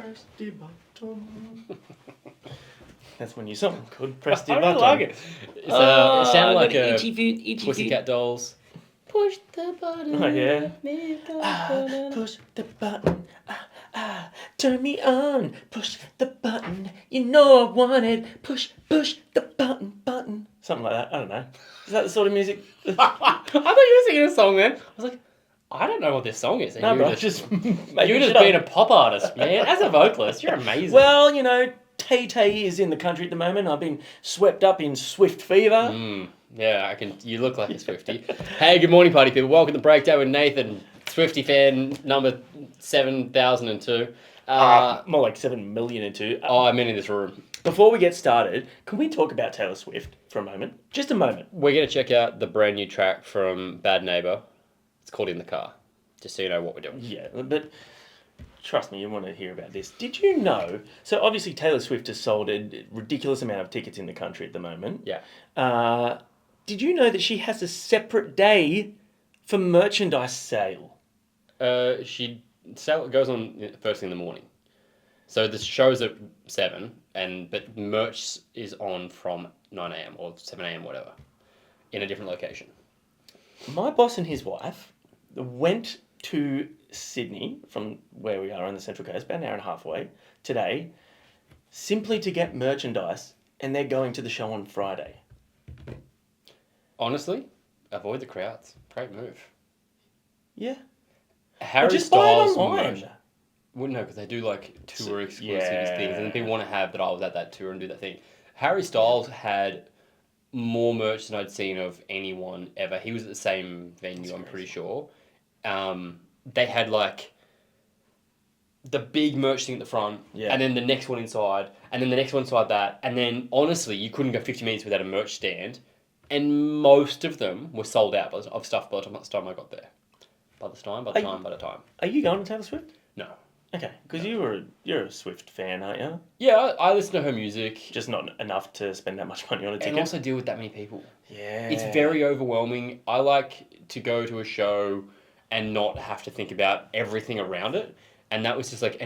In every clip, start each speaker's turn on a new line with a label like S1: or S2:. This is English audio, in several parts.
S1: Press the button. That's my new song called Press the
S2: I
S1: Button.
S2: really like it. It sounded like a
S1: itchy
S2: Pussycat Dolls. Push the button.
S1: Oh, yeah.
S2: Make a button.
S1: Push the button. Turn me on. Push the button. You know I want it. Push the button. Something like that. I don't know. Is that the sort of music?
S2: I thought you were singing a song then. I was like, I don't know what this song is. And
S1: No,
S2: you were
S1: bro.
S2: just
S1: Making
S2: you're just
S1: shit up.
S2: being a pop artist, man. As a vocalist, you're amazing.
S1: Well, you know, Tay is in the country at the moment. I've been swept up in Swift fever.
S2: Yeah, you look like a Swiftie. Hey, good morning, party people. Welcome to Breakdown with Nathan, Swiftie fan number 7002.
S1: More like 7,000,002.
S2: I'm in this room.
S1: Before we get started, can we talk about Taylor Swift for a moment? Just a moment.
S2: We're going to check out the brand new track from Bad Neighbour. It's called In the Car, just so you know what we're doing.
S1: Yeah, but trust me, you want to hear about this. Did you know? So obviously Taylor Swift has sold a ridiculous amount of tickets in the country at the moment.
S2: Yeah.
S1: Did you know that she has a separate day for merchandise sale?
S2: Sale goes on first thing in the morning. So the show's at 7, but merch is on from 9 a.m. or 7 a.m. whatever, in a different location.
S1: My boss and his wife went to Sydney from where we are on the Central Coast, about an hour and a half away, today, simply to get merchandise, and they're going to the show on Friday.
S2: Honestly, avoid the crowds. Great move.
S1: Yeah.
S2: Harry
S1: just buy it
S2: Styles
S1: online.
S2: merch. Well, no, because they do like tour exclusive things, and then people want to have that I was at that tour and do that thing. Harry Styles had more merch than I'd seen of anyone ever. He was at the same venue, I'm pretty sure. They had like the big merch thing at the front, and then the next one inside, and then the next one inside that, and then honestly, you couldn't go 50 minutes without a merch stand, and most of them were sold out of stuff by the time I got there. By the time.
S1: Are you going to Taylor Swift?
S2: No.
S1: Okay, because you're a Swift fan, aren't you?
S2: Yeah, I listen to her music.
S1: Just not enough to spend that much money on a ticket.
S2: And also deal with that many people.
S1: Yeah.
S2: It's very overwhelming. I like to go to a show and not have to think about everything around it. And that was just like I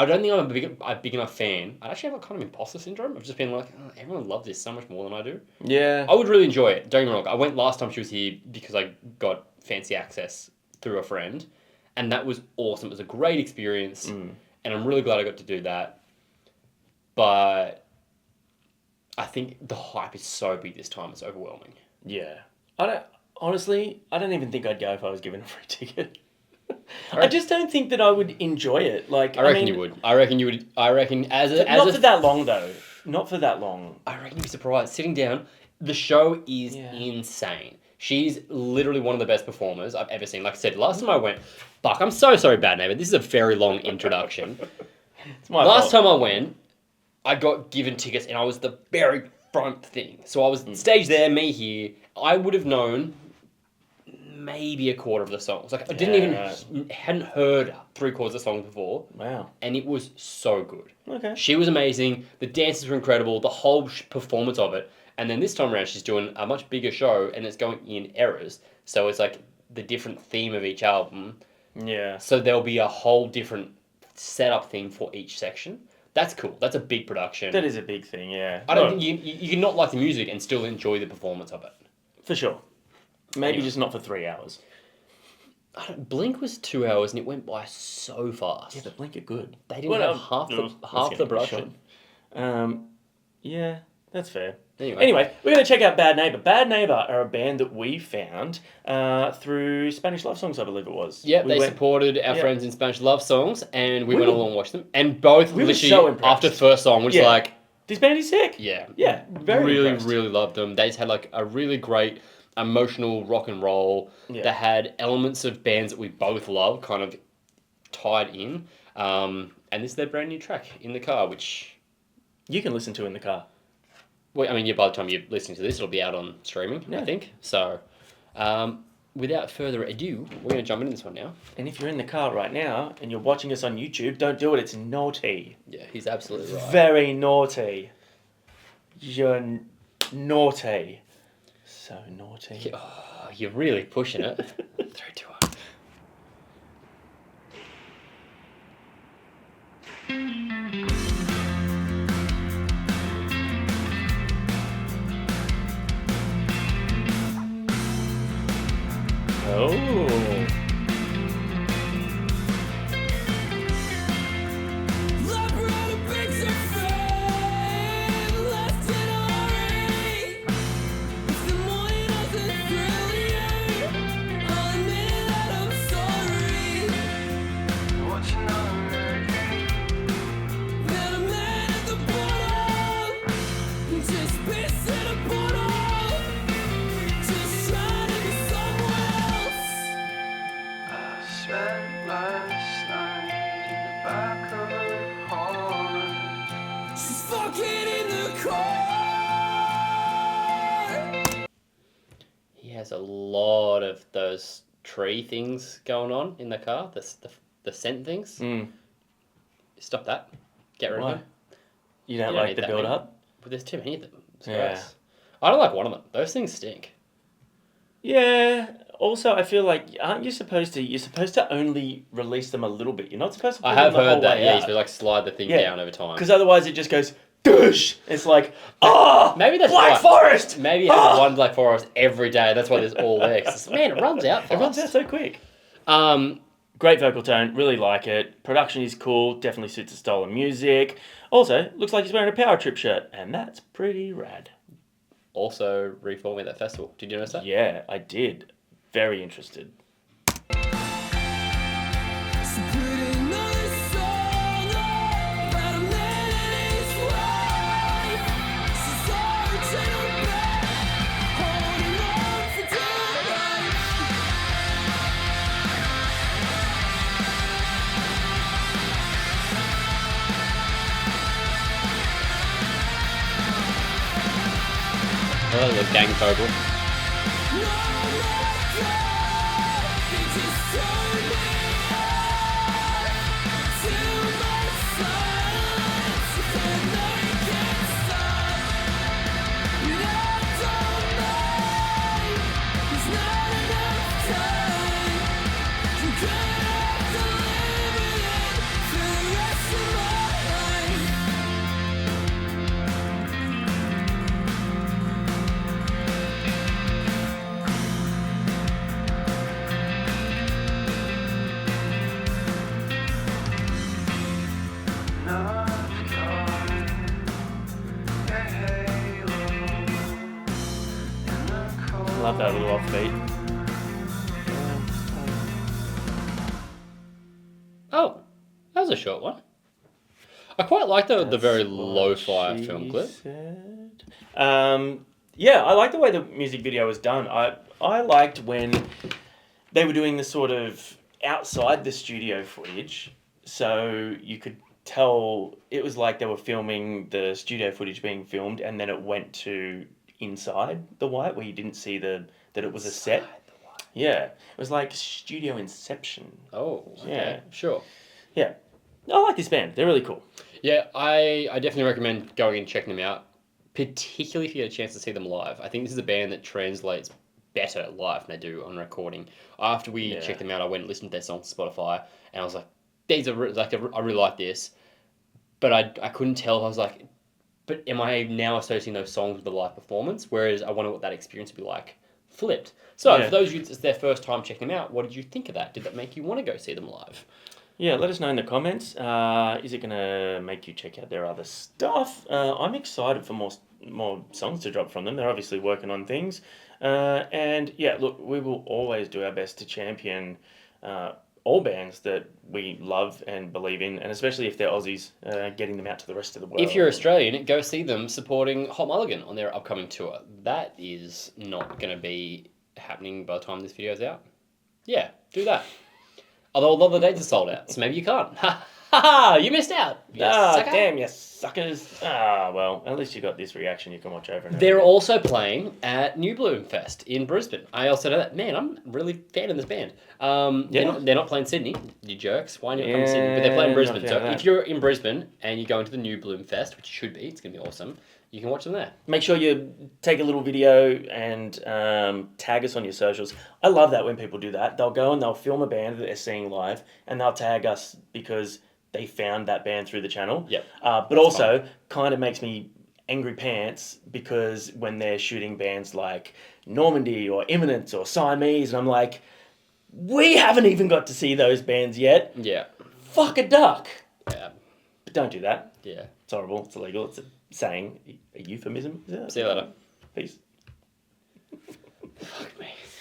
S2: don't think I'm a big enough fan. I actually have a kind of imposter syndrome. I've just been like, oh, everyone loves this so much more than I do.
S1: Yeah.
S2: I would really enjoy it. Don't get me wrong. I went last time she was here because I got fancy access through a friend. And that was awesome. It was a great experience. And I'm really glad I got to do that. But I think the hype is so big this time, it's overwhelming.
S1: Yeah. I don't even think I'd go if I was given a free ticket. I just don't think that I would enjoy it. Like,
S2: I reckon you would. I reckon you would. I reckon
S1: not for that long though. Not for that long.
S2: I reckon you'd be surprised. Sitting down, the show is insane. She's literally one of the best performers I've ever seen. Like I said, last time I went, fuck, I'm so sorry, Bad Neighbour. This is a very long introduction.
S1: It's my
S2: Last
S1: fault.
S2: time I went, I got given tickets and I was the very front thing. So I was stage there, me here. I would have known maybe a quarter of the songs. Like I hadn't heard 3/4 of the songs before.
S1: Wow.
S2: And it was so good.
S1: Okay.
S2: She was amazing. The dances were incredible. The whole performance of it. And then this time around, she's doing a much bigger show, and it's going in eras. So it's like the different theme of each album.
S1: Yeah.
S2: So there'll be a whole different setup theme for each section. That's cool. That's a big production.
S1: That is a big thing, yeah.
S2: I don't think you can not like the music and still enjoy the performance of it.
S1: For sure. Maybe just not for 3 hours.
S2: Blink was 2 hours, and it went by so fast.
S1: Yeah, but Blink are good.
S2: They didn't have half the production.
S1: Yeah, that's fair.
S2: Anyway,
S1: we're going to check out Bad Neighbour. Bad Neighbour are a band that we found through Spanish Love Songs, I believe it was.
S2: Yeah, they supported our friends in Spanish Love Songs, and we went along and watched them. And both literally, after first song, was like...
S1: This band is sick.
S2: Yeah.
S1: Yeah, very impressed.
S2: Really loved them. They just had like a really great emotional rock and roll that had elements of bands that we both love kind of tied in. And this is their brand new track, In the Car, which...
S1: You can listen to in the car.
S2: Well, I mean, by the time you're listening to this, it'll be out on streaming, I think. So, without further ado, we're going to jump into this one now.
S1: And if you're in the car right now and you're watching us on YouTube, don't do it. It's naughty.
S2: Yeah, he's absolutely right.
S1: Very naughty. You're naughty. So naughty.
S2: Oh, you're really pushing it. 3, 2, 1.
S1: Oh.
S2: He has a lot of those tree things going on in the car. The scent things.
S1: Mm.
S2: Stop that. Get rid
S1: Why?
S2: of them.
S1: You don't
S2: You don't
S1: like
S2: need
S1: the
S2: that
S1: build
S2: many.
S1: up?
S2: But there's too many of them. It's
S1: Yeah.
S2: gross. I don't like one of them. Those things stink.
S1: Yeah. Also, I feel like aren't you supposed to? You're supposed to only release them a little bit. You're not supposed to pull
S2: I have
S1: them the whole
S2: heard that.
S1: way
S2: Yeah,
S1: out.
S2: you supposed to like slide the thing
S1: Yeah.
S2: down over time.
S1: Because otherwise it just goes doosh. It's like
S2: Maybe that's
S1: Black
S2: why.
S1: Forest.
S2: Maybe you have one Black Forest every day. That's why there's all there. 'Cause, man, it runs out fast.
S1: It runs out so quick.
S2: Um,
S1: Great vocal tone, really like it. Production is cool, definitely suits the style of music. Also, looks like he's wearing a Power Trip shirt, and that's pretty rad.
S2: also reforming that festival. Did you notice that?
S1: Yeah, I did. Very interested.
S2: Oh, the gang vocal.
S1: Love that little offbeat.
S2: Oh, that was a short one. I quite like the very
S1: That's what
S2: lo-fi
S1: she
S2: film clip.
S1: said. Yeah, I like the way the music video was done. I liked when they were doing the sort of outside the studio footage, so you could tell it was like they were filming the studio footage being filmed, and then it went to inside the white where you didn't see that it was a set. Yeah, it was like studio inception.
S2: Oh, okay.
S1: Yeah.
S2: Sure.
S1: Yeah, I like this band. They're really cool.
S2: Yeah, I definitely recommend going and checking them out, particularly if you get a chance to see them live. I think this is a band that translates better live than they do on recording. After we
S1: Yeah.
S2: checked them out, I went and listened to their songs on Spotify, and I was like, "These are I really like this," but I couldn't tell. I was like, "But am I now associating those songs with the live performance?" Whereas I wonder what that experience would be like flipped. So
S1: Yeah.
S2: for those of you it's their first time checking them out, what did you think of that? Did that make you want to go see them live?
S1: Yeah, let us know in the comments. Is it going to make you check out their other stuff? I'm excited for more songs to drop from them. They're obviously working on things. And yeah, look, we will always do our best to champion all bands that we love and believe in, and especially if they're Aussies, getting them out to the rest of the world.
S2: If you're Australian, go see them supporting Hot Mulligan on their upcoming tour. That is not going to be happening by the time this video's out. Yeah, do that. Although a lot of the dates are sold out, so maybe you can't. Ha ha ha! You missed out. You sucker.
S1: Damn, you suckers. Well, at least you got this reaction you can watch over and over.
S2: They're
S1: again.
S2: also playing at New Bloom Fest in Brisbane. I also know that. Man, I'm really fan of this band. They're not playing Sydney, you jerks. Why not come to Sydney? But they're playing
S1: Yeah,
S2: Brisbane.
S1: not
S2: So
S1: fan of
S2: if
S1: that.
S2: you're in Brisbane and you're going to the New Bloom Fest, which you should be, it's going to be awesome, you can watch them there.
S1: Make sure you take a little video and tag us on your socials. I love that when people do that. They'll go and they'll film a band that they're seeing live, and they'll tag us because they found that band through the channel.
S2: Yep.
S1: But also, kind of makes me angry pants because when they're shooting bands like Normandy or Imminence or Siamese, and I'm like, We haven't even got to see those bands yet.
S2: Yeah.
S1: Fuck a duck.
S2: Yeah.
S1: But don't do that.
S2: Yeah.
S1: It's horrible. It's illegal. It's a saying, a euphemism.
S2: See you later.
S1: Peace.